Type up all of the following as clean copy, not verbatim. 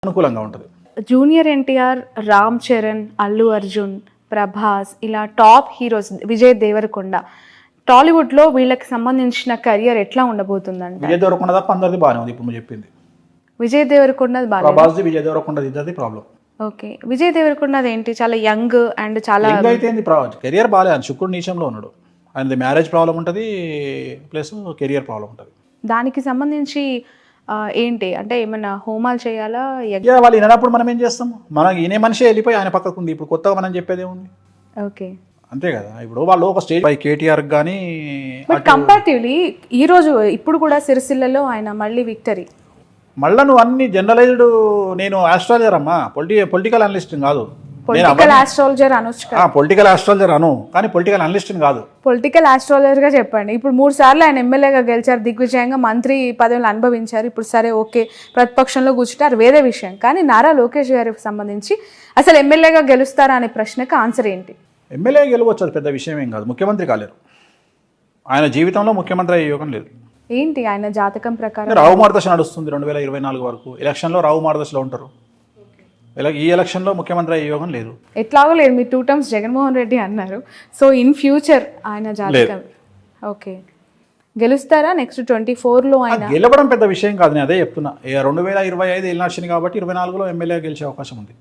అనుకూలంగా ఉంటుంది. జూనియర్ ఎన్టీఆర్, రామ్ చరణ్, అల్లు అర్జున్, ప్రభాస్ ఇలా టాప్ హీరోస్, విజయ్ దేవరకొండ, టాలీవుడ్లో వీళ్ళకి సంబంధించిన కెరియర్ ఎట్లా ఉండబోతుందంటే? విజయ్ దేవరకొండ తప్ప అందరిది బాగానే ఉంది. ఇప్పుడు నువ్వు చెప్పింది విజయ్ దేవరకొండది బాగా, ప్రభాస్ది విజయ్ దేవరకొండది ఇద్దరిది ప్రాబ్లం. ఓకే, విజయ్ దేవరకొండది ఏంటి, చాలా యంగ్ అండ్ చాలా అయితే కెరియర్ బాగాలేదు. ఆయన శుక్రుడు నీచంలో ఉన్నాడు. ఆయనది మ్యారేజ్ ప్రాబ్లం ఉంటుంది, ప్లస్ కెరియర్ ప్రాబ్లం ఉంటుంది. దానికి సంబంధించి ఏంటి అంటే ఏమన్నా హోమాలు చేయాలా? వాళ్ళు వినప్పుడు మనం ఏం చేస్తాం? మనకి ఈయన మనిషి వెళ్ళిపోయి ఆయన పక్కకు ఉంది. ఇప్పుడు కొత్తగా మనం చెప్పేది ఏముంది? ఓకే, అంతే కదా. ఇప్పుడు వాళ్ళు ఒక స్టేజ్ పై కేటీఆర్ కానీ కంపారిటివ్లీ ఈ రోజు ఇప్పుడు కూడా సిరిసిల్లలో ఆయన మళ్ళీ విక్టరీ. మళ్ళీ నువ్వు అన్ని జనరలైజ్డ్. నేను ఆస్ట్రాలజర్ అమ్మా, పొలిటికల్ అనలిస్ట్ కాదు. పొలిటికల్ ఆస్ట్రాలజర్ అనొచ్చు, పొలిటికల్ ఆస్ట్రాలజర్ అను, కానీ పొలిటికల్ అనలిస్ట్ కాదు. పొలిటికల్ ఆస్ట్రాలజర్ గా చెప్పండి. ఇప్పుడు 3 సార్లు ఆయన ఎమ్మెల్యేగా గెలిచారు, దిగ్విజయంగా మంత్రి పదవులు అనుభవించారు. ఇప్పుడు సరే ఓకే, ప్రతిపక్షంలో కూర్చుంటారు, వేరే విషయం. కానీ నారా లోకేష్ గారికి సంబంధించి అసలు ఎమ్మెల్యేగా గెలుస్తారా అనే ప్రశ్నకు ఆన్సర్ ఏంటి? ఎమ్మెల్యే గెలవచ్చు, అది పెద్ద విషయం ఏం కాదు. ముఖ్యమంత్రి కాలేరు. ఆయన జీవితంలో ముఖ్యమంత్రి అయ్యే యోగం లేదు. ఏంటి ఆయన జాతకం ప్రకారం? రావు మార్గదర్శ నడుస్తుంది 2024 వరకు. ఎలక్షన్లో రావు మార్గదర్శలో ఉంటారు. ఈ ఎలక్షన్లో ముఖ్యమంత్రి అయ్యే యోగం లేదు. ఎట్లాగో లేదు. మీరు 2 టర్మ్స్ జగన్మోహన్ రెడ్డి అన్నారు. సో ఇన్ ఫ్యూచర్ ఆయన జాతకం ఓకే గెలుస్తారా నెక్స్ట్ 24లో? ఆయన గెలవడం పెద్ద విషయం కాదు, నేను అదే చెప్తున్నా. 2025 ఎలక్షన్ కాబట్టి 24లో ఎమ్మెల్యే గెలిచే అవకాశం ఉంది.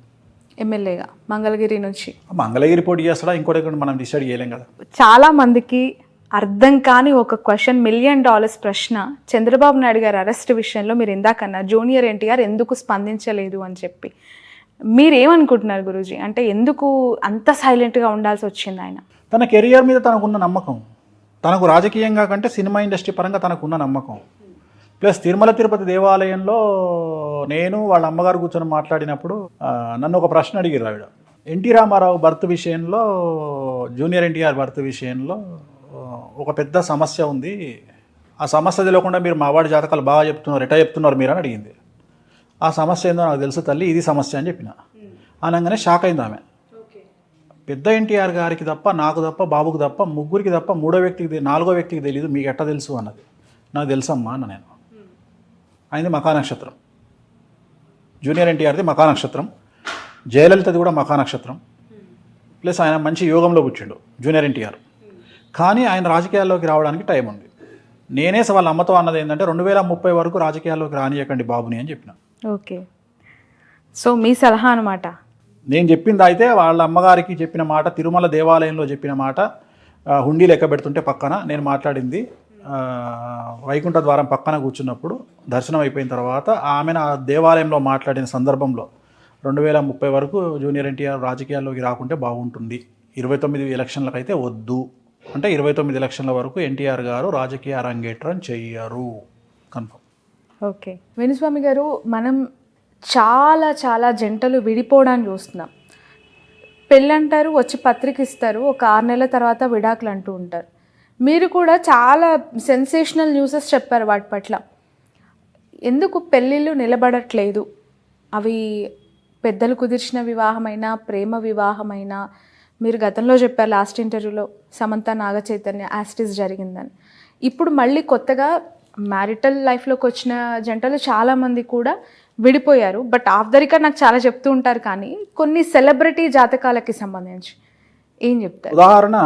ఎమ్మెల్యేగా మంగళగిరి నుంచి. మంగళగిరి పోటీ చేస్తాడా ఇంకోటి మనం డిసైడ్ చేయలేం కదా. చాలా మందికి అర్థం కాని ఒక క్వశ్చన్, $1 మిలియన్ ప్రశ్న. చంద్రబాబు నాయుడు గారి అరెస్ట్ విషయంలో మీరు ఇందాకన్నా జూనియర్ ఎన్టీఆర్ ఎందుకు స్పందించలేదు అని చెప్పి, మీరేమనుకుంటున్నారు గురూజీ? అంటే ఎందుకు అంత సైలెంట్గా ఉండాల్సి వచ్చింది ఆయన? తన కెరియర్ మీద తనకున్న నమ్మకం, తనకు రాజకీయంగా కంటే సినిమా ఇండస్ట్రీ పరంగా తనకున్న నమ్మకం, ప్లస్ తిరుమల తిరుపతి దేవాలయంలో నేను వాళ్ళ అమ్మగారు కూర్చొని మాట్లాడినప్పుడు నన్ను ఒక ప్రశ్న అడిగారు ఆవిడ. ఎన్టీ రామారావు బర్త్ విషయంలో, జూనియర్ ఎన్టీఆర్ బర్త్ విషయంలో ఒక పెద్ద సమస్య ఉంది. ఆ సమస్య తెలియకుండా మీరు మావాడి జాతకాలు బాగా చెప్తున్నారు, ఎటా చెప్తున్నారు మీరు అని అడిగింది. ఆ సమస్య ఏందో నాకు తెలుసు తల్లి, ఇది సమస్య అని చెప్పిన. అనగానే షాక్ అయింది ఆమె. పెద్ద ఎన్టీఆర్ గారికి తప్ప, నాకు తప్ప, బాబుకి తప్ప, ముగ్గురికి తప్ప 4వ వ్యక్తికి తెలియదు, మీకు ఎట్లా తెలుసు అన్నది. నాకు తెలుసమ్మా అన్న నేను. ఆయనది మఖా నక్షత్రం, జూనియర్ ఎన్టీఆర్ది మఖా నక్షత్రం, జయలలితది కూడా మఖా నక్షత్రం, ప్లస్ ఆయన మంచి యోగంలో పుట్టిండు జూనియర్ ఎన్టీఆర్. కానీ ఆయన రాజకీయాల్లోకి రావడానికి టైం ఉంది. నేనే వాళ్ళ అమ్మతో అన్నది ఏంటంటే 2030 వరకు రాజకీయాల్లోకి రానియకండి బాబుని అని చెప్పిన. ఓకే, సో మీ సలహా అనమాట. నేను చెప్పింది అయితే వాళ్ళ అమ్మగారికి చెప్పిన మాట, తిరుమల దేవాలయంలో చెప్పిన మాట, హుండీ లెక్క పెడుతుంటే పక్కన నేను మాట్లాడింది. వైకుంఠ ద్వారం పక్కన కూర్చున్నప్పుడు దర్శనం అయిపోయిన తర్వాత ఆమె ఆ దేవాలయంలో మాట్లాడిన సందర్భంలో 2030 వరకు జూనియర్ ఎన్టీఆర్ రాజకీయాల్లోకి రాకుంటే బాగుంటుంది, 29 ఎలక్షన్లకు అయితే వద్దు అంటే 29 ఎలక్షన్ల వరకు ఎన్టీఆర్ గారు రాజకీయ అరంగేట్రం చెయ్యరు, కన్ఫర్మ్. ఓకే, వేణుస్వామి గారు, మనం చాలా జంటలు విడిపోవడానికి చూస్తున్నాం. పెళ్ళి అంటారు, వచ్చి పత్రిక ఇస్తారు, ఒక 6 నెలల తర్వాత విడాకులు అంటూ ఉంటారు. మీరు కూడా చాలా సెన్సేషనల్ న్యూసెస్ చెప్పారు వాటి పట్ల. ఎందుకు పెళ్ళిళ్ళు నిలబడట్లేదు? అవి పెద్దలు కుదిర్చిన వివాహమైనా, ప్రేమ వివాహమైనా, మీరు గతంలో చెప్పారు లాస్ట్ ఇంటర్వ్యూలో సమంత నాగచైతన్య యాస్టిస్ జరిగిందని. ఇప్పుడు మళ్ళీ కొత్తగా మ్యారిటల్ లైఫ్లోకి వచ్చిన జంటలు చాలామంది కూడా విడిపోయారు. బట్ ఆఫ్ ద రికార్డ్ నాకు చాలా చెప్తూ ఉంటారు. కానీ కొన్ని సెలబ్రిటీ జాతకాలకి సంబంధించి ఏం చెప్తారు? ఉదాహరణ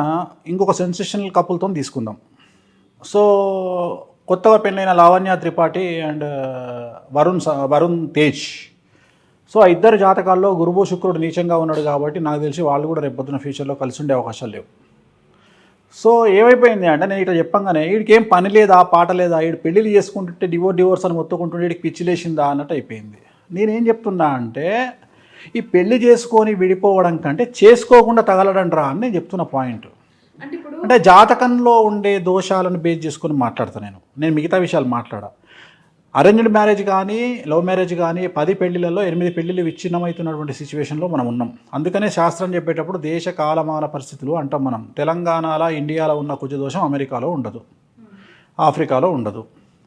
ఇంకొక సెన్సేషనల్ కపుల్తో తీసుకుందాం. సో కొత్తగా పెళ్ళైన లావణ్య త్రిపాఠి అండ్ వరుణ్ తేజ్. సో ఆ ఇద్దరు జాతకాల్లో గురువు శుక్రుడు నీచంగా ఉన్నాడు కాబట్టి నాకు తెలిసి వాళ్ళు కూడా రేపొద్దున ఫ్యూచర్లో కలిసి ఉండే అవకాశాలు లేవు. సో ఏమైపోయింది అంటే, నేను ఇట్లా చెప్పంగానే వీడికి ఏం పని లేదా, పాట లేదా, వీడు పెళ్ళిళ్ళు చేసుకుంటుంటే డివోర్స్ అని మొత్తుకుంటుంటే వీడికి పిచ్చి లేచిందా అన్నట్టు అయిపోయింది. నేనేం చెప్తున్నా అంటే, ఈ పెళ్లి చేసుకొని విడిపోవడం కంటే చేసుకోకుండా తగలడం రా అని నేను చెప్తున్న పాయింట్. అంటే జాతకంలో ఉండే దోషాలను బేస్ చేసుకొని మాట్లాడతాను నేను మిగతా విషయాలు మాట్లాడా. అరేంజ్డ్ మ్యారేజ్ కానీ, లవ్ మ్యారేజ్ కానీ 10 పెళ్లిలలో 8 పెళ్లిళ్ళు విచ్ఛిన్నమవుతున్నటువంటి సిచ్యువేషన్లో మనం ఉన్నాం. అందుకనే శాస్త్రం చెప్పేటప్పుడు దేశ కాలమాన పరిస్థితులు అంటాం మనం. తెలంగాణలో, ఇండియాలో ఉన్న కుజదోషం అమెరికాలో ఉండదు, ఆఫ్రికాలో ఉండదు.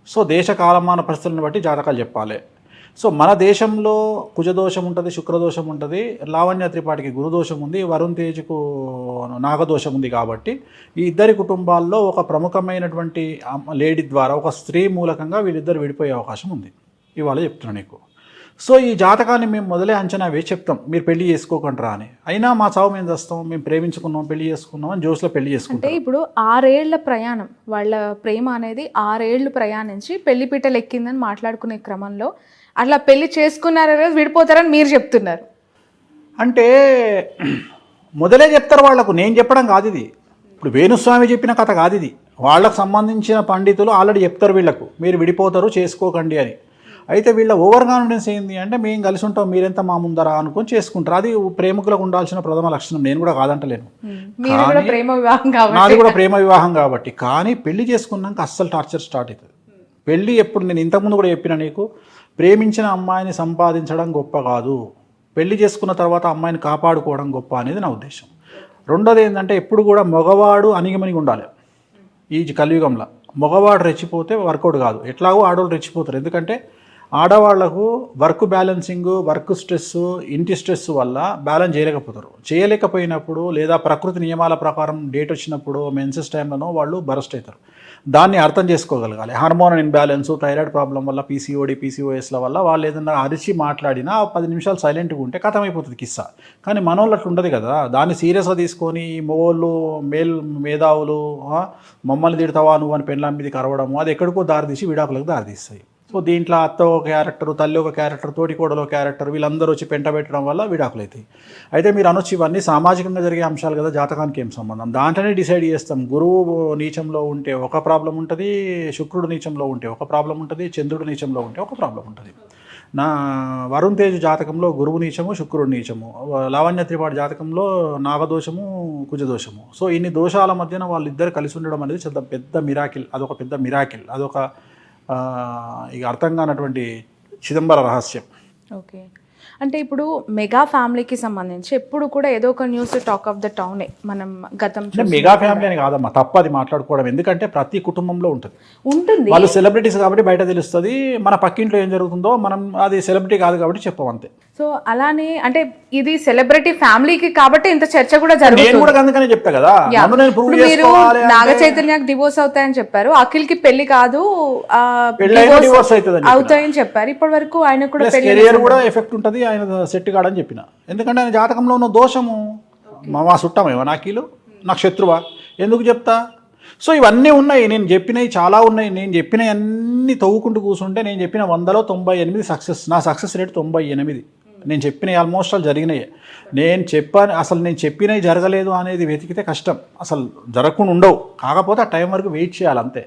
సో దేశ కాలమాన పరిస్థితులను బట్టి జాతకాలు చెప్పాలి. సో మన దేశంలో కుజదోషం ఉంటుంది, శుక్రదోషం ఉంటుంది, లావణ్య త్రిపాఠికి గురుదోషం ఉంది, వరుణ్ తేజ్కు నాగదోషం ఉంది. కాబట్టి ఈ ఇద్దరి కుటుంబాల్లో ఒక ప్రముఖమైనటువంటి లేడీ ద్వారా, ఒక స్త్రీ మూలకంగా వీళ్ళిద్దరు విడిపోయే అవకాశం ఉంది. ఇవాళ చెప్తున్నాను నీకు. సో ఈ జాతకాన్ని మేము మొదలే అంచనా వేసి చెప్తాం మీరు పెళ్లి చేసుకోకంటారా అని. అయినా మా చావు మేము చేస్తాం, మేము ప్రేమించుకున్నాం పెళ్లి చేసుకున్నాం అని జోస్లో పెళ్లి అంటే చేసుకుంటాం. ఇప్పుడు 6 ఏళ్ల ప్రయాణం, వాళ్ళ ప్రేమ అనేది 6 ఏళ్ళు ప్రయాణించి పెళ్లి పీటలు ఎక్కిందని మాట్లాడుకునే క్రమంలో అట్లా పెళ్లి చేసుకున్నారో విడిపోతారని మీరు చెప్తున్నారు. అంటే మొదలే చెప్తారు వాళ్ళకు, నేను చెప్పడం కాదు ఇది. ఇప్పుడు వేణుస్వామి చెప్పిన కథ కాదు ఇది. వాళ్ళకు సంబంధించిన పండితులు ఆల్రెడీ చెప్తారు వీళ్ళకు మీరు విడిపోతారు చేసుకోకండి అని. అయితే వీళ్ళ ఓవర్ కాన్ఫిడెన్స్ ఏంది అంటే మేము కలిసి ఉంటాం మీరెంత మా ముందరా అనుకొని చేసుకుంటారు. అది ప్రేమికులకు ఉండాల్సిన ప్రథమ లక్షణం, నేను కూడా కాదంటలేను. నాది కూడా ప్రేమ వివాహం కాబట్టి. కానీ పెళ్లి చేసుకున్నాక అస్సలు టార్చర్ స్టార్ట్ అవుతుంది. పెళ్ళి ఎప్పుడు నేను ఇంతకుముందు కూడా చెప్పిన నీకు, ప్రేమించిన అమ్మాయిని సంపాదించడం గొప్ప కాదు, పెళ్లి చేసుకున్న తర్వాత అమ్మాయిని కాపాడుకోవడం గొప్ప అనేది నా ఉద్దేశం. రెండోది ఏంటంటే ఎప్పుడు కూడా మగవాడు అణిగిమణిగి ఉండాలి. ఈ కలియుగంలో మగవాడు రెచ్చిపోతే వర్కౌట్ కాదు, ఎట్లాగో ఆడవాళ్ళు రెచ్చిపోతారు. ఎందుకంటే ఆడవాళ్లకు వర్క్ బ్యాలెన్సింగ్, వర్క్ స్ట్రెస్, ఇంటి స్ట్రెస్ వల్ల బ్యాలెన్స్ చేయలేకపోయినప్పుడు లేదా ప్రకృతి నియమాల ప్రకారం డేట్ వచ్చినప్పుడు మెన్సెస్ టైంలోనో వాళ్ళు బరస్ట్ అవుతారు. దాన్ని అర్థం చేసుకోగలగాలి. హార్మోన్ ఇన్బ్యాలెన్స్, థైరాయిడ్ ప్రాబ్లం వల్ల, పీసీఓఎస్ల వల్ల వాళ్ళు ఏదైనా అరిచి మాట్లాడినా 10 నిమిషాలు సైలెంట్గా ఉంటే కథమైపోతుంది కిస్సా. కానీ మనోళ్ళు అట్లా ఉండదు కదా, దాన్ని సీరియస్గా తీసుకొని మొగోళ్ళు మేధావులు మమ్మల్ని తిడతావా నువ్వు అని పెళ్ళాం మీద కరవడము, అది ఎక్కడికో దారితీసి విడాకులకు దారితీస్తాయి. సో దీంట్లో అత్త ఒక క్యారెక్టర్, తల్లి ఒక క్యారెక్టర్, తోటికోడలో క్యారెక్టర్, వీళ్ళందరూ వచ్చి పెంట పెట్టడం వల్ల విడాకులు అవుతాయి. అయితే మీరు అనొచ్చు ఇవన్నీ సామాజికంగా జరిగే అంశాలు కదా, జాతకానికి ఏం సంబంధం? దాంట్లోనే డిసైడ్ చేస్తాం. గురువు నీచంలో ఉంటే ఒక ప్రాబ్లం ఉంటుంది, శుక్రుడు నీచంలో ఉంటే ఒక ప్రాబ్లం ఉంటుంది, చంద్రుడు నీచంలో ఉంటే ఒక ప్రాబ్లం ఉంటుంది. నా వరుణ్ తేజ్ జాతకంలో గురువు నీచము, శుక్రుడు నీచము. లావణ్య త్రిపాఠి జాతకంలో నాగదోషము, కుజదోషము. సో ఇన్ని దోషాల మధ్యన వాళ్ళిద్దరు కలిసి ఉండడం అనేది చాలా పెద్ద మిరాకిల్. అదొక పెద్ద మిరాకిల్, అదొక ఇక అర్థం కానటువంటి చిదంబర రహస్యం. ఓకే, అంటే ఇప్పుడు మెగా ఫ్యామిలీకి సంబంధించి ఎప్పుడు కూడా ఏదో ఒక న్యూస్ టాక్ ఆఫ్ ద టౌనే. మనం గతం మెగా ఫ్యామిలీ అని కాదమ్మా, తప్పది మాట్లాడుకోవడం. ఎందుకంటే ప్రతి కుటుంబంలో ఉంటుంది. వాళ్ళు సెలబ్రిటీస్ కాబట్టి బయట తెలుస్తుంది. మన పక్కింట్లో ఏం జరుగుతుందో మనం, అది సెలబ్రిటీ కాదు కాబట్టి చెప్పం అంతే. సో అలానే అంటే ఇది సెలబ్రిటీ ఫ్యామిలీకి కాబట్టి ఇంత చర్చ కూడా జరుగుతుంది. నేను కూడా అందుకనే చెప్తా కదా, మీరు నాగ చైతన్యకి డివోర్స్ అవుతాయని చెప్పారు, అఖిల్ కి పెళ్లి కాదు డివోర్స్ అవుతాయని చెప్పారు. ఇప్పటి వరకు ఆయన కూడా కెరియర్ కూడా ఎఫెక్ట్ ఉంటుంది, ఆయన సెట్ కాడని చెప్పిన. ఎందుకంటే ఆయన జాతకంలో ఉన్న దోషము, మా చుట్టమేమో నాకీలు, నాకు శత్రువా ఎందుకు చెప్తా? సో ఇవన్నీ ఉన్నాయి, నేను చెప్పినవి చాలా ఉన్నాయి. నేను చెప్పినవి అన్నీ తవ్వుకుంటూ కూర్చుంటే నేను చెప్పిన 100లో 98 సక్సెస్. నా సక్సెస్ రేట్ 98. నేను చెప్పినవి ఆల్మోస్ట్ ఆల్ జరిగినాయి. నేను చెప్పినవి జరగలేదు అనేది వెతికితే కష్టం, అసలు జరగకుండా ఉండవు. కాకపోతే ఆ టైం వరకు వెయిట్ చేయాలి అంతే.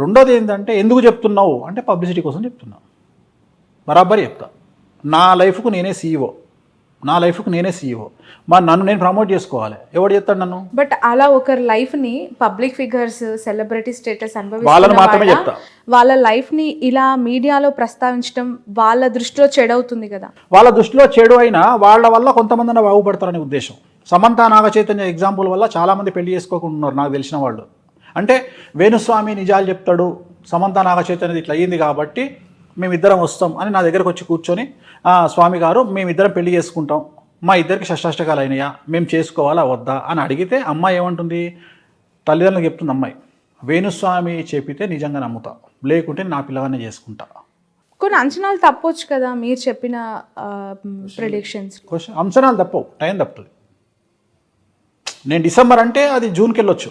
రెండోది ఏంటంటే ఎందుకు చెప్తున్నావు అంటే పబ్లిసిటీ కోసం చెప్తున్నావు. బరాబర్ చెప్తా. నా లైఫ్కు నేనే సీఈఓ. మరి నన్ను నేను ప్రమోట్ చేసుకోవాలి, ఎవడు చెప్తాడు నన్ను? బట్ అలా ఒకరి లైఫ్ ని పబ్లిక్ ఫిగర్స్, సెలబ్రిటీ స్టేటస్ వాళ్ళని మాత్రమే చెప్తా. వాళ్ళ లైఫ్ ని ఇలా మీడియాలో ప్రస్తావించడం వాళ్ళ దృష్టిలో చెడవుతుంది కదా. వాళ్ళ దృష్టిలో చెడు అయినా వాళ్ళ వల్ల కొంతమంది బాగుపడతారనే ఉద్దేశం. సమంత, నాగ చైతన్య ఎగ్జాంపుల్ వల్ల చాలామంది పెళ్లి చేసుకోకుండా ఉన్నారు నాకు తెలిసిన వాళ్ళు. అంటే వేణుస్వామి నిజాలు చెప్తాడు, సమంత నాగ చైతన్యది ఇట్లా అయ్యింది కాబట్టి మేమిద్దరం వస్తాం అని నా దగ్గరకు వచ్చి కూర్చొని, స్వామి గారు మేమిద్దరం పెళ్లి చేసుకుంటాం, మా ఇద్దరికి షష్టాష్టకాలు అయినాయా, మేము చేసుకోవాలా వద్దా అని అడిగితే అమ్మాయి ఏమంటుంది? తల్లిదండ్రులకు చెప్తుంది అమ్మాయి, వేణుస్వామి చెప్పితే నిజంగా నమ్ముతా, లేకుంటే నా పిల్లగానే చేసుకుంటా. కొన్ని అంచనాలు తప్పొచ్చు కదా మీరు చెప్పిన ప్రెడిక్షన్స్. అంచనాలు తప్పవు, టైం తప్పుతుంది. నేను డిసెంబర్ అంటే అది జూన్కి వెళ్ళొచ్చు,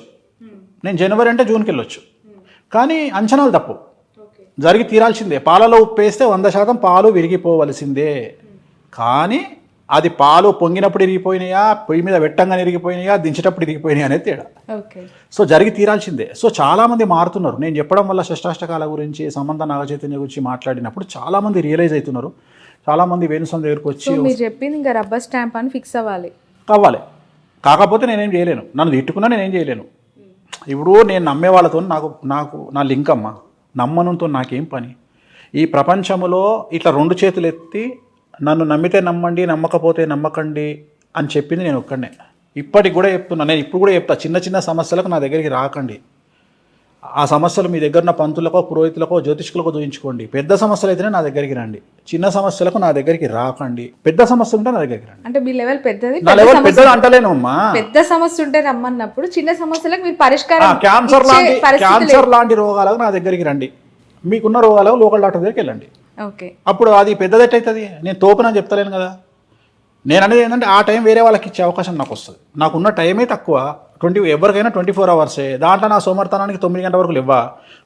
నేను జనవరి అంటే జూన్కి వెళ్ళొచ్చు, కానీ అంచనాలు తప్పవు, జరిగి తీరాల్సిందే. పాలలో ఉప్పు వేస్తే 100% పాలు విరిగిపోవలసిందే. కానీ అది పాలు పొంగినప్పుడు ఇరిగిపోయినాయా, పొయ్యి మీద వెట్టంగా ఇరిగిపోయినాయా, దించేటప్పుడు ఇరిగిపోయినాయా అనేది తేడా. సో జరిగి తీరాల్సిందే. సో చాలామంది మారుతున్నారు. నేను చెప్పడం వల్ల షష్టాష్టకాల గురించి, సమంత నాగచైతన్య గురించి మాట్లాడినప్పుడు చాలామంది రియలైజ్ అవుతున్నారు. చాలామంది వేణుస్వామి దగ్గరకు వచ్చి మీరు చెప్పింది ఇంకా రబ్బర్ స్టాంప్ అని ఫిక్స్ అవ్వాలి. కాకపోతే నేనేం చేయలేను, నన్ను తిట్టుకున్నా నేనేం చేయలేను. ఇప్పుడు నేను నమ్మే వాళ్ళతో నాకు నా లింక్ అమ్మ, నమ్మనంతో నాకేం పని? ఈ ప్రపంచంలో ఇట్లా 2 చేతులు ఎత్తి నన్ను నమ్మితే నమ్మండి, నమ్మకపోతే నమ్మకండి అని చెప్పింది నేను ఒక్కడనే. ఇప్పటికి కూడా చెప్తున్నా, నేను ఇప్పుడు కూడా చెప్తా, చిన్న చిన్న సమస్యలకు నా దగ్గరికి రాకండి. ఆ సమస్యలు మీ దగ్గర ఉన్న పంతులకో, పురోహితులకో, జ్యోతిష్కులకో చూయించుకోండి. పెద్ద సమస్యలు అయితేనే నా దగ్గరికి రండి, చిన్న సమస్యలకు నా దగ్గరికి రాకండి. పెద్ద సమస్య ఉంటే నా దగ్గరికి రండి. అంటే మీ లెవెల్ పెద్దది, నా లెవెల్ పెద్దది అంటలేను అమ్మా. పెద్ద సమస్య ఉంటే రమ్మన్నప్పుడు చిన్న సమస్యలకు మీరు పరిష్కారం, క్యాన్సర్ లాంటి రోగాలకు నా దగ్గరికి రండి. మీకున్న రోగాలకు లోకల్ డాక్టర్ దగ్గరికి వెళ్ళండి. ఓకే. అప్పుడు అది పెద్దదెట్ అవుతుంది? నేను తోపునని చెప్తలేను కదా. నేను అనేది ఏంటంటే ఆ టైం వేరే వాళ్ళకి ఇచ్చే అవకాశం నాకు వస్తుంది. నాకున్న టైమే తక్కువ, ఎవరికైనా 24 అవర్సే. దాంట్లో నా సోమర్థనానికి 9 గంటల వరకు ఇవ్వ.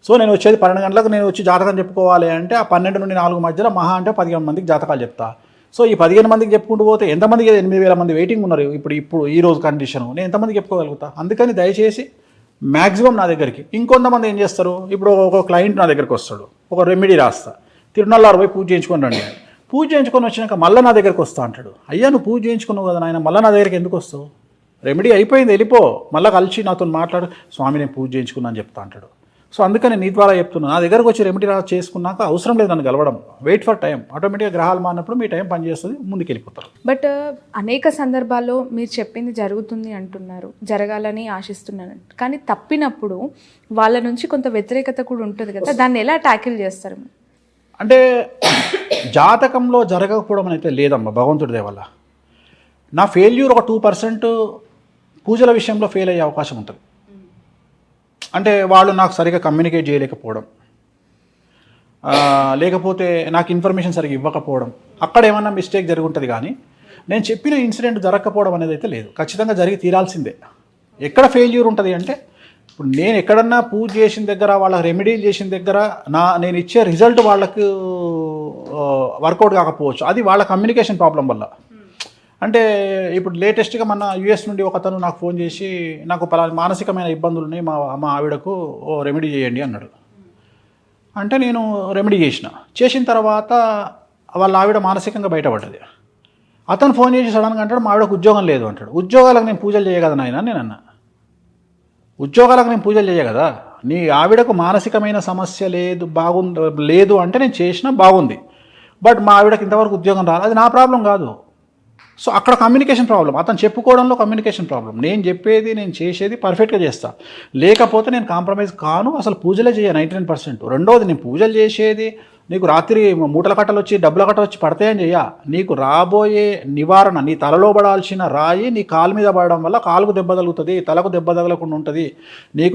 సో నేను వచ్చేది 12 గంటలకు నేను వచ్చి జాతకం చెప్పుకోవాలి అంటే ఆ 12 నుండి 4 మధ్యలో మహా అంటే 15 మందికి జాతకాలు చెప్తా. సో ఈ 15 మందికి చెప్పుకుంటూ పోతే ఎంతమందికి 8,000 మంది వెయిటింగ్ ఉన్నారు ఇప్పుడు ఈ రోజు కండిషన్. నేను ఎంతమందికి చెప్పుకోగలుగుతా? అందుకని దయచేసి మ్యాక్సిమం నా దగ్గరికి. ఇంకొంతమంది ఏం చేస్తారు, ఇప్పుడు ఒక క్లయింట్ నా దగ్గరికి వస్తాడు, ఒక రెమెడీ రాస్తా, తిరునల్లారు పోయి పూజ చేయించుకొని రండి. పూజ చేయించుకొని వచ్చినాక మళ్ళీ నా దగ్గరికి వస్తా అంటాడు. అయ్యా నువ్వు పూజ చేయించుకున్నావు కదా నాయన, మళ్ళీ నా దగ్గరికి ఎందుకు వస్తావు? రెమెడీ అయిపోయింది, వెళ్ళిపో. మళ్ళీ కలిసి నాతో మాట్లాడు, స్వామి నేను పూజ చేయించుకున్నా అని చెప్తా అంటాడు. సో అందుకని నీ ద్వారా చెప్తున్నా, నా దగ్గరకు వచ్చి రెమెడీ చేసుకున్నాక అవసరం లేదు నన్ను కలవడం. Wait for time. ఆటోమేటిక్గా గ్రహాలు మారినప్పుడు మీ టైం పనిచేస్తుంది, ముందుకు వెళ్ళిపోతారు. బట్ అనేక సందర్భాల్లో మీరు చెప్పింది జరుగుతుంది అంటున్నారు, జరగాలని ఆశిస్తున్నాను, కానీ తప్పినప్పుడు వాళ్ళ నుంచి కొంత వ్యతిరేకత కూడా ఉంటుంది కదా, దాన్ని ఎలా ట్యాకిల్ చేస్తారు? అంటే జాతకంలో జరగకపోవడం అయితే లేదమ్మా, భగవంతుడి దయ వల్ల. నా ఫెయిల్యూర్ ఒక 2% పూజల విషయంలో ఫెయిల్ అయ్యే అవకాశం ఉంటుంది. అంటే వాళ్ళు నాకు సరిగా కమ్యూనికేట్ చేయలేకపోవడం, లేకపోతే నాకు ఇన్ఫర్మేషన్ సరిగా ఇవ్వకపోవడం, అక్కడ ఏమన్నా మిస్టేక్ జరిగి ఉంటుంది. కానీ నేను చెప్పిన ఇన్సిడెంట్ జరగకపోవడం అనేది అయితే లేదు, ఖచ్చితంగా జరిగి తీరాల్సిందే. ఎక్కడ ఫెయిల్యూర్ ఉంటుంది అంటే, ఇప్పుడు నేను ఎక్కడన్నా పూజ చేసిన దగ్గర, వాళ్ళకి రెమెడీలు చేసిన దగ్గర నేను ఇచ్చే రిజల్ట్ వాళ్ళకు వర్కౌట్ కాకపోవచ్చు. అది వాళ్ళ కమ్యూనికేషన్ ప్రాబ్లం వల్ల. అంటే ఇప్పుడు లేటెస్ట్గా మన యూఎస్ నుండి ఒక అతను నాకు ఫోన్ చేసి, నాకు పలానా మానసికమైన ఇబ్బందులు ఉన్నాయి, మా ఆవిడకు రెమెడీ చేయండి అన్నాడు. అంటే నేను రెమెడీ చేసిన తర్వాత వాళ్ళ ఆవిడ మానసికంగా బయటపడ్డది. అతను ఫోన్ చేసి సడన్గా అంటాడు, మా ఆవిడకు ఉద్యోగం లేదు అంటాడు. ఉద్యోగాలకు నేను పూజలు చేయగదా నాయన? నేను అన్నా, ఉద్యోగాలకు నేను పూజలు చేయగదా? నీ ఆవిడకు మానసికమైన సమస్య లేదు అంటే నేను చేసినా బాగుంది, బట్ మా ఆవిడకి ఇంతవరకు ఉద్యోగం రాదు, అది నా ప్రాబ్లం కాదు. సో అక్కడ కమ్యూనికేషన్ ప్రాబ్లం, అతను చెప్పుకోవడంలో కమ్యూనికేషన్ ప్రాబ్లం. నేను చెప్పేది నేను చేసేది పర్ఫెక్ట్గా చేస్తా, లేకపోతే నేను కాంప్రమైజ్ కాను, అసలు పూజలే చేయ 99%. రెండోది, నేను పూజలు చేసేది నీకు రాత్రి మూటల కట్టలు వచ్చి డబ్బుల కట్టలు వచ్చి పడతాయని చెయ్య. నీకు రాబోయే నివారణ, నీ తలలో పడాల్సిన రాయి నీ కాలు మీద పడడం వల్ల కాలుకు దెబ్బ తగులుతుంది, తలకు దెబ్బ తగలకుండా ఉంటుంది. నీకు